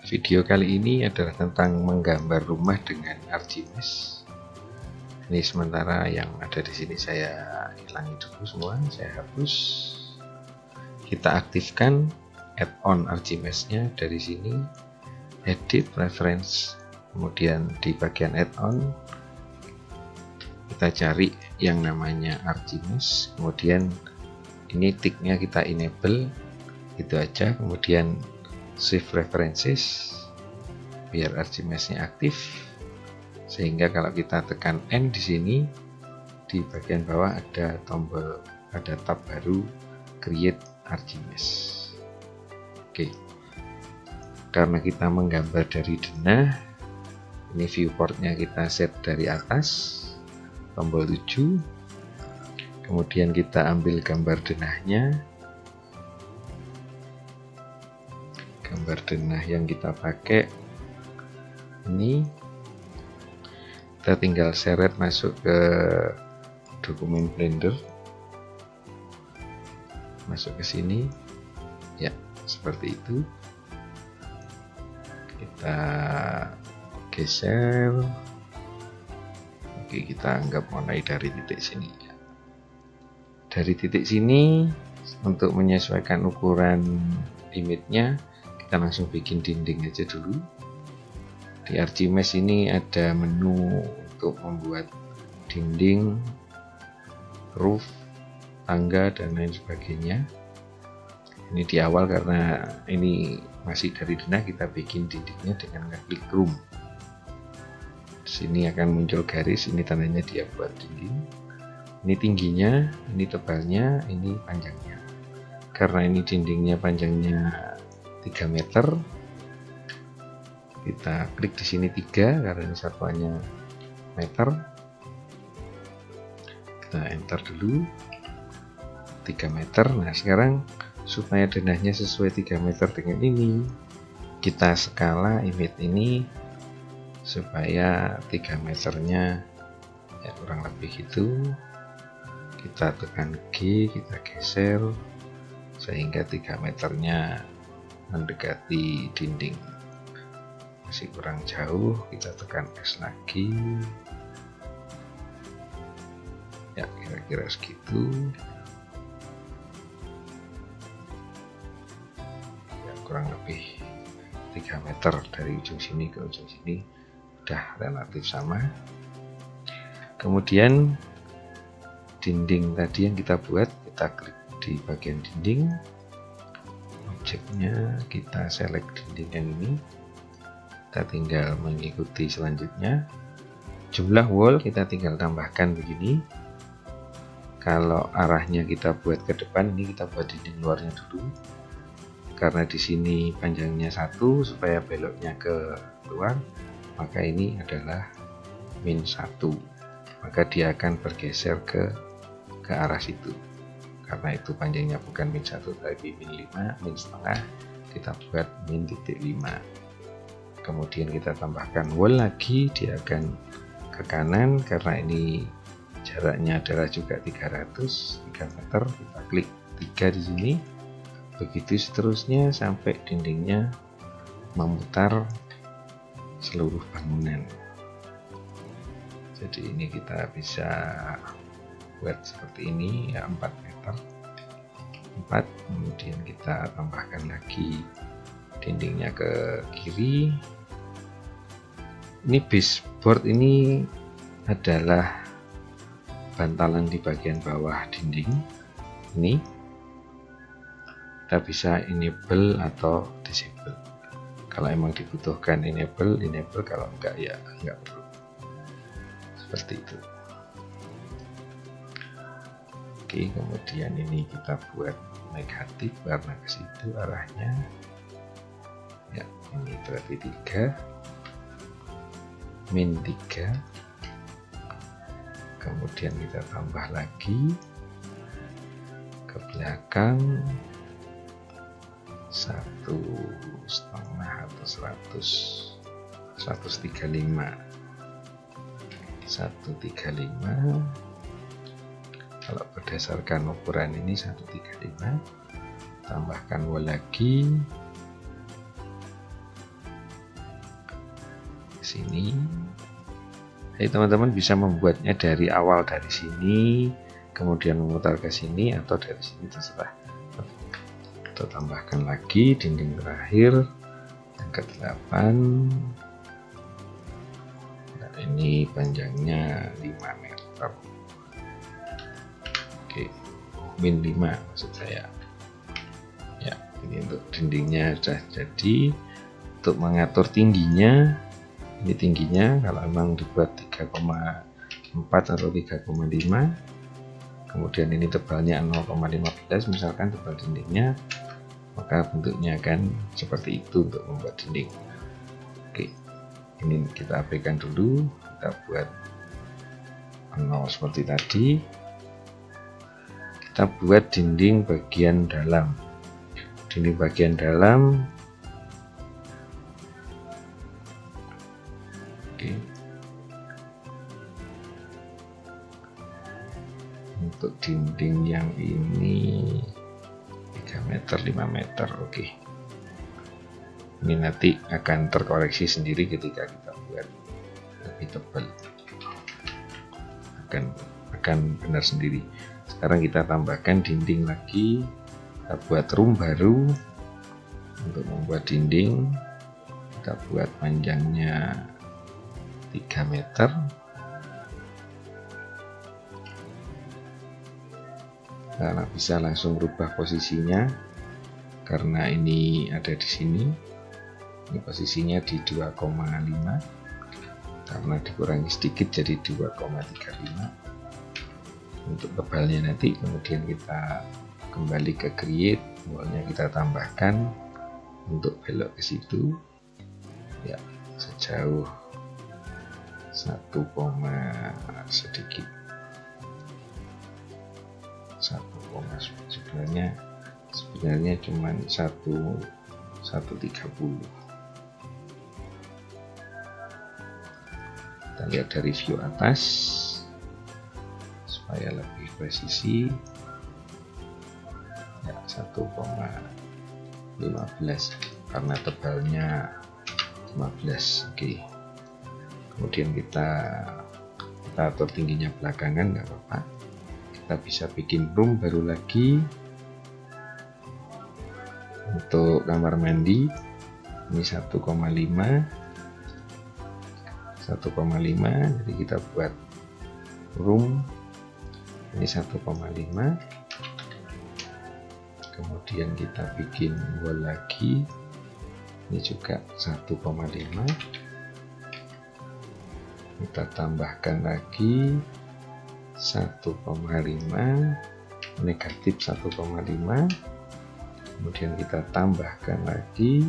Video kali ini adalah tentang menggambar rumah dengan ArchiMesh. Ini sementara yang ada di sini saya hilangi dulu semua, saya hapus. Kita aktifkan add-on ArchiMesh-nya dari sini, edit reference, kemudian di bagian add-on kita cari yang namanya ArchiMesh, kemudian ini ticknya kita enable, itu aja. Kemudian save references biar ArchiMesh-nya aktif, sehingga kalau kita tekan N di sini di bagian bawah ada tombol, ada tab baru create ArchiMesh. Oke, karena kita menggambar dari denah, ini viewportnya kita set dari atas, tombol 7, kemudian kita ambil gambar denahnya. Gambar denah yang kita pakai ini, kita tinggal seret masuk ke dokumen Blender, masuk ke sini ya, seperti itu. Kita geser. Oke, kita anggap mulai dari titik sini ya. Dari titik sini untuk menyesuaikan ukuran image-nya kita langsung bikin dinding aja dulu. Di ArchiMesh ini ada menu untuk membuat dinding, roof, tangga dan lain sebagainya. Ini di awal karena ini masih dari denah, kita bikin dindingnya dengan ngeklik room. Di sini akan muncul garis, ini tandanya dia buat dinding. Ini tingginya, ini tebalnya, ini panjangnya. Karena ini dindingnya panjangnya 3 meter, kita klik di sini 3 karena ini satuannya meter. Kita enter dulu 3 meter. Nah, sekarang supaya denahnya sesuai 3 meter dengan ini, kita skala image ini supaya 3 meternya ya kurang lebih gitu. Kita tekan G, kita geser sehingga 3 meternya mendekati dinding. Masih kurang jauh, kita tekan S lagi ya, kira-kira segitu ya, kurang lebih 3 meter dari ujung sini ke ujung sini udah relatif sama. Kemudian dinding tadi yang kita buat, kita klik di bagian dinding, objeknya kita select dinding yang ini, kita tinggal mengikuti selanjutnya. Jumlah wall kita tinggal tambahkan begini. Kalau arahnya kita buat ke depan, ini kita buat dinding luarnya dulu, karena di sini panjangnya 1, supaya beloknya ke luar, maka ini adalah min 1, maka dia akan bergeser ke arah situ. Karena itu panjangnya bukan min 1 tapi min 5, min setengah, kita buat min titik 5. Kemudian kita tambahkan wall lagi, dia akan ke kanan karena ini jaraknya adalah juga 3 meter. Kita klik 3 di sini, begitu seterusnya sampai dindingnya memutar seluruh bangunan. Jadi ini kita bisa buat seperti ini ya, 4 meter 4. Kemudian kita tambahkan lagi dindingnya ke kiri. Ini baseboard ini adalah bantalan di bagian bawah dinding. Ini kita bisa enable atau disable. Kalau emang dibutuhkan enable, kalau enggak ya enggak perlu. Seperti itu. Oke, kemudian ini kita buat negatif karena ke situ arahnya. Ya, ini berarti 3, min 3. Kemudian kita tambah lagi ke belakang 1,5 atau 135. Kalau berdasarkan ukuran ini 135, tambahkan wall lagi sini. Jadi teman-teman bisa membuatnya dari awal dari sini, kemudian memutar ke sini, atau dari sini terserah. Kita tambahkan lagi dinding terakhir yang ke-8. Nah, ini panjangnya 5 meter. Oke, min 5 maksud saya. Ya, ini untuk dindingnya sudah jadi. Untuk mengatur tingginya, ini tingginya kalau memang dibuat 3,4 atau 3,5, kemudian ini tebalnya 0,15 misalkan tebal dindingnya, maka bentuknya akan seperti itu untuk membuat dinding. Oke, ini kita abaikan dulu, kita buat 0 seperti tadi. Kita buat dinding bagian dalam. Dinding bagian dalam, oke, untuk dinding yang ini 3 meter 5 meter. Oke, ini nanti akan terkoreksi sendiri ketika kita buat lebih tebal, akan benar sendiri. Sekarang kita tambahkan dinding lagi, kita buat room baru. Untuk membuat dinding, kita buat panjangnya 3 meter. Karena bisa langsung rubah posisinya, karena ini ada di sini. Ini posisinya di 2,5, karena dikurangi sedikit jadi 2,35. Untuk tebalnya nanti kemudian kita kembali ke create, wallnya kita tambahkan untuk belok ke situ ya, sejauh 1, sedikit 1, sebenarnya cuman 1,30. Kita lihat dari view atas supaya lebih presisi ya, 1,15 karena tebalnya 15. Oke, kemudian kita atur tingginya belakangan, nggak apa-apa. Kita bisa bikin room baru lagi. Untuk kamar mandi ini 1,5, jadi kita buat room ini 1,5. Kemudian kita bikin wall lagi, ini juga 1,5. Kita tambahkan lagi 1,5, negatif 1,5. Kemudian kita tambahkan lagi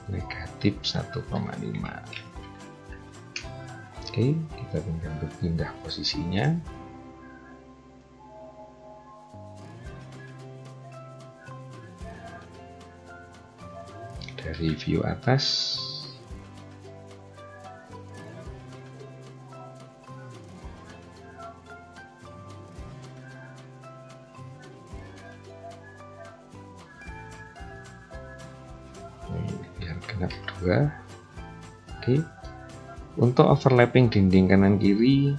negatif 1,5. Oke, kita tinggal berpindah posisinya. Dari view atas biar genap 2. Oke, untuk overlapping dinding kanan kiri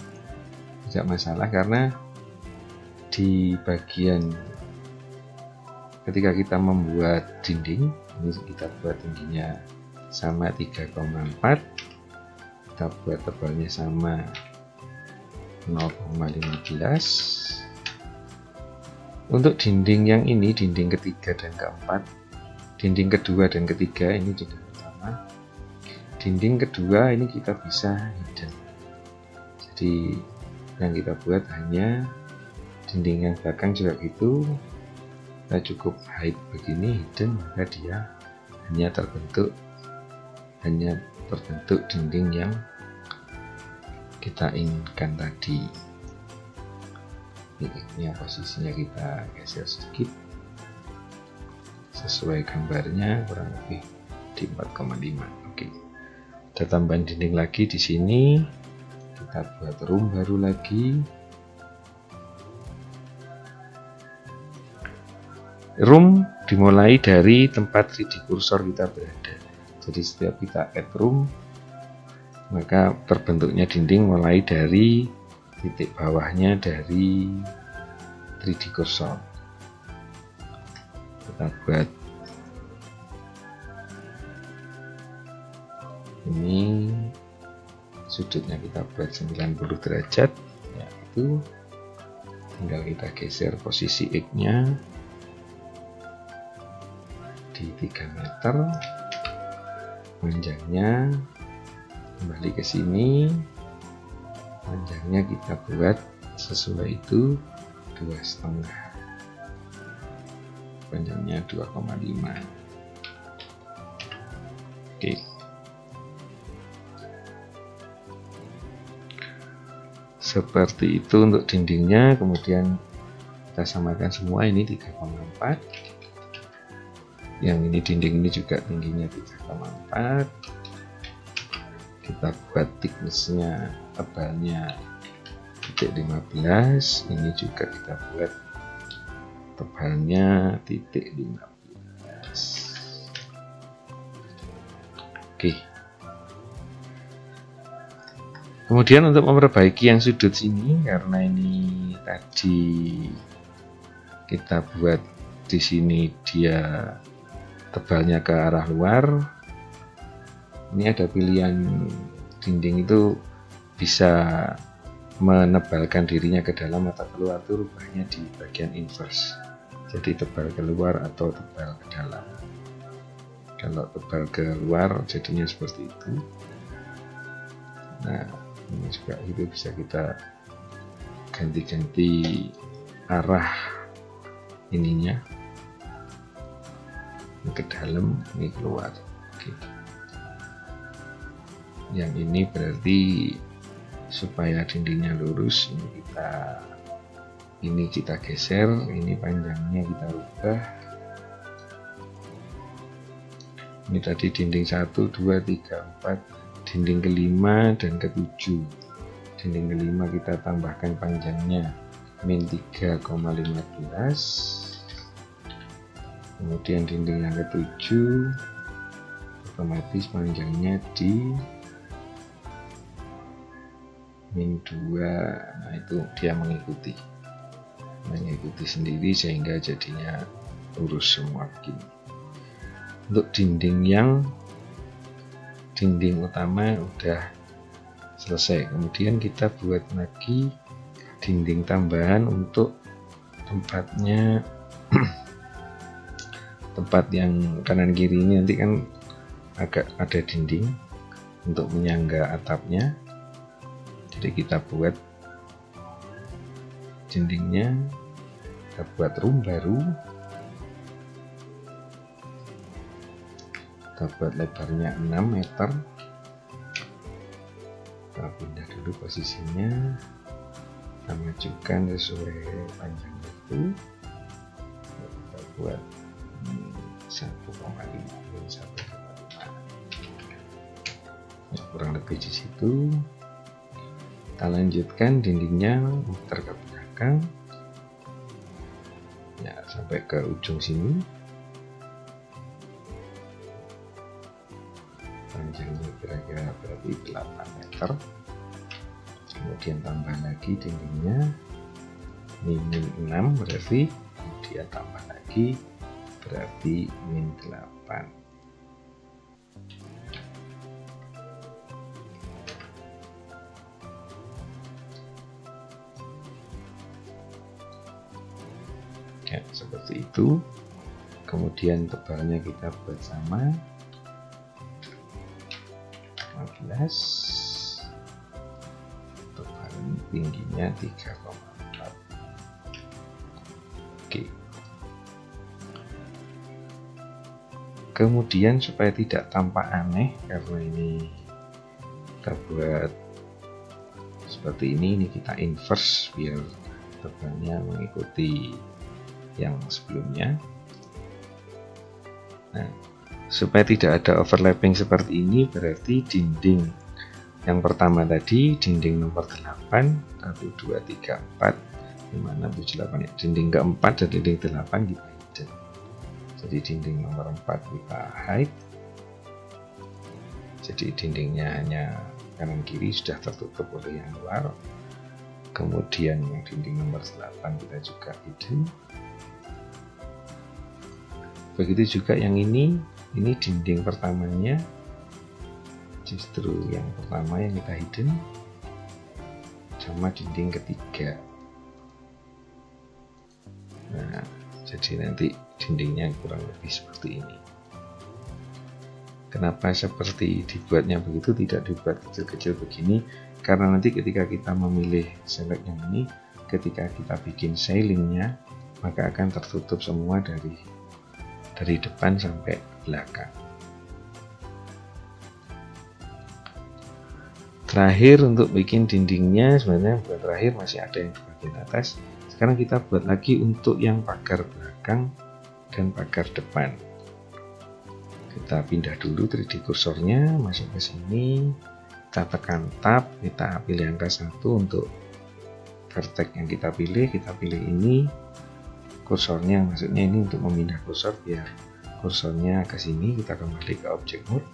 tidak masalah, karena di bagian ketika kita membuat dinding ini kita buat tingginya sama 3,4, kita buat tebalnya sama 0,15. Untuk dinding yang ini, dinding ketiga dan keempat, dinding kedua dan ketiga ini juga sama. Dinding kedua ini kita bisa hidden, jadi yang kita buat hanya dinding yang belakang juga gitu. Kita cukup height begini hidden, maka dia hanya terbentuk dinding yang kita inginkan tadi. Ini posisinya kita geser sedikit sesuai gambarnya, kurang lebih di 4,5. Oke, kita tambahin dinding lagi di sini. Kita buat room baru lagi. Room dimulai dari tempat 3D kursor kita berada. Jadi setiap kita add room, maka terbentuknya dinding mulai dari titik bawahnya dari 3D cursor. Kita buat ini, sudutnya kita buat 90 derajat, yaitu tinggal kita geser posisi X nya di 3 meter, panjangnya kembali ke sini, panjangnya kita buat sesuai itu 2,5, panjangnya 2,5. Oke. Seperti itu untuk dindingnya. Kemudian kita samakan semua, ini 3,4. Yang ini dinding ini juga tingginya 3,4. Kita buat thickness-nya, tebalnya titik 15. Ini juga kita buat tebalnya titik 15. Oke. Kemudian untuk memperbaiki yang sudut sini, karena ini tadi kita buat di sini dia tebalnya ke arah luar, ini ada pilihan dinding itu bisa menebalkan dirinya ke dalam atau keluar, itu rubahnya di bagian inverse, jadi tebal keluar atau tebal ke dalam. Kalau tebal ke luar jadinya seperti itu. Nah, ini juga itu bisa kita ganti-ganti arah ininya, ini ke dalam, ini keluar. Oke. Yang ini berarti supaya dindingnya lurus, ini kita geser, ini panjangnya kita rubah. Ini tadi dinding 1, 2, 3, 4, dinding kelima dan ke-7. Dinding kelima kita tambahkan panjangnya min 3,15. Kemudian dinding yang ke-7 otomatis panjangnya di min 2. Nah, itu dia mengikuti sendiri sehingga jadinya lurus semua begini. Untuk dinding utama udah selesai. Kemudian kita buat lagi dinding tambahan untuk tempatnya. Tempat yang kanan kiri ini nanti kan agak ada dinding untuk menyangga atapnya, jadi kita buat dindingnya, kita buat room baru, kita buat lebarnya 6 meter. Kita pindah dulu posisinya, kita majukan sesuai panjang itu, kita buat 1,5, ya, kurang lebih di situ. Kita lanjutkan dindingnya muter ke belakang, ya, sampai ke ujung sini. Panjangnya kira-kira berarti 8 meter. Kemudian tambah lagi dindingnya min 6, berarti kemudian tambah lagi berarti min 8. Ya, seperti itu. Kemudian tebalnya kita buat sama 15, tebal tingginya 3,4. Oke. Kemudian supaya tidak tampak aneh, karena ini kita buat seperti ini kita inverse biar tebalnya mengikuti yang sebelumnya. Nah, supaya tidak ada overlapping seperti ini, berarti dinding yang pertama tadi, dinding nomor 8, 1, 2, 3, 4, 5, 6, 7, 8, ya. Dinding keempat dan dinding 8 kita hidden. Jadi dinding nomor 4 kita hide. Jadi dindingnya hanya kanan kiri sudah tertutup oleh yang luar. Kemudian yang dinding nomor 8 kita juga hidden. Begitu juga yang ini dinding pertamanya, justru yang pertama yang kita hidden sama dinding ketiga. Nah, jadi nanti dindingnya kurang lebih seperti ini. Kenapa seperti dibuatnya begitu, tidak dibuat kecil-kecil begini? Karena nanti ketika kita memilih select yang ini, ketika kita bikin sailingnya, maka akan tertutup semua dari depan sampai belakang. Terakhir untuk bikin dindingnya, sebenarnya buat terakhir masih ada yang di bagian atas. Sekarang kita buat lagi untuk yang pagar belakang dan pagar depan. Kita pindah dulu 3D kursornya, masuk ke sini, kita tekan tab, kita pilih angka 1 untuk vertex yang kita pilih ini, kursornya maksudnya ini untuk memindah kursor biar kursornya ke sini. Kita kembali ke object mode,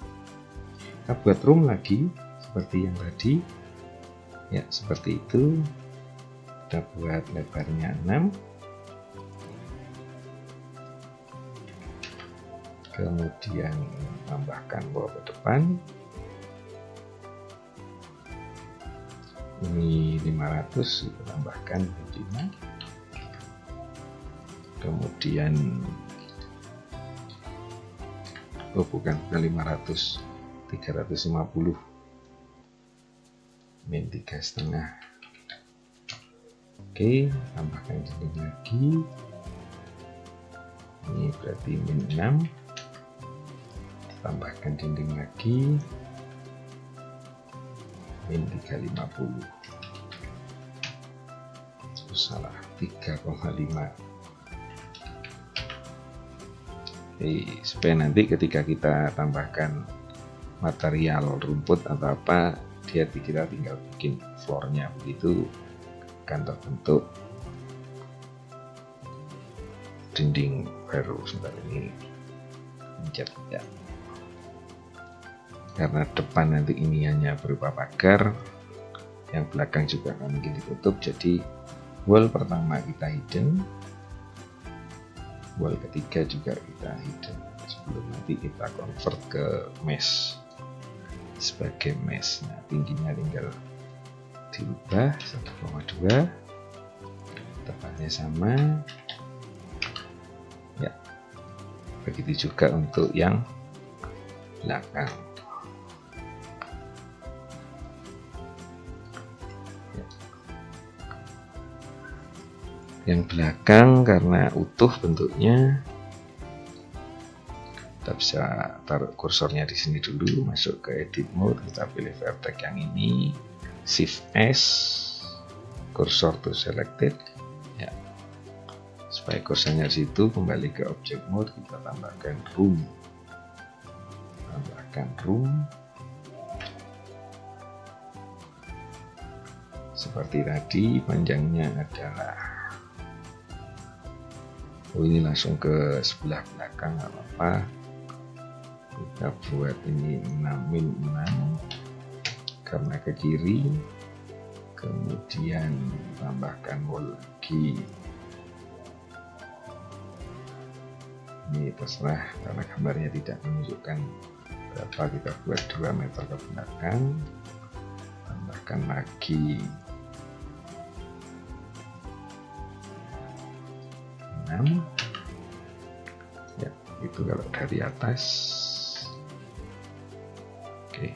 kita buat room lagi seperti yang tadi ya, seperti itu. Kita buat lebarnya 6, kemudian tambahkan wall ke depan, ini 500, kita tambahkan 5, kemudian bukan 500, 350 min 3,5. Oke, tambahkan dinding lagi, ini berarti min 6, tambahkan dinding lagi min 350, salah 3,5. Supaya nanti ketika kita tambahkan material rumput atau apa, kita tinggal bikin floornya begitu, akan terbentuk dinding baru. Sebentar, ini pencet ya, karena depan nanti ini hanya berupa pagar, yang belakang juga akan mungkin ditutup. Jadi wall pertama kita hidden, wall ketiga juga kita hidden, sebelum nanti kita convert ke mesh sebagai mesh. Nah, tingginya tinggal diubah 1,2, tepatnya sama ya. Begitu juga untuk yang belakang. Yang belakang karena utuh bentuknya, kita bisa taruh kursornya di sini dulu, masuk ke edit mode, kita pilih vertex yang ini, shift S, kursor to selected ya, supaya kursornya di situ. Kembali ke object mode, kita tambahkan room, seperti tadi. Panjangnya adalah, ini langsung ke sebelah belakang, nggak apa-apa. Kita buat ini 6 min 6 karena ke kiri, kemudian tambahkan wall lagi. Ini terserah karena gambarnya tidak menunjukkan berapa, kita buat 2 meter ke belakang, tambahkan lagi 6 ya, itu kalau dari atas. Oke,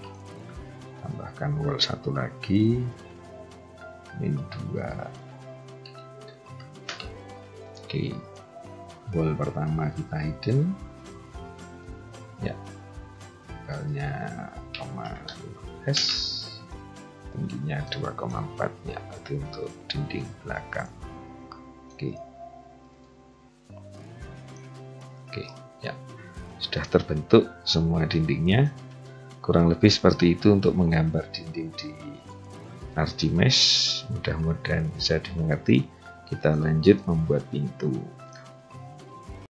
tambahkan wall 1 lagi min 2. Oke, wall pertama kita hidden ya, lebarnya 0,5s, tingginya 2,4 ya, itu untuk dinding belakang. Oke ya, sudah terbentuk semua dindingnya, kurang lebih seperti itu untuk menggambar dinding di ArchiMesh. Mudah-mudahan bisa dimengerti. Kita lanjut membuat pintu.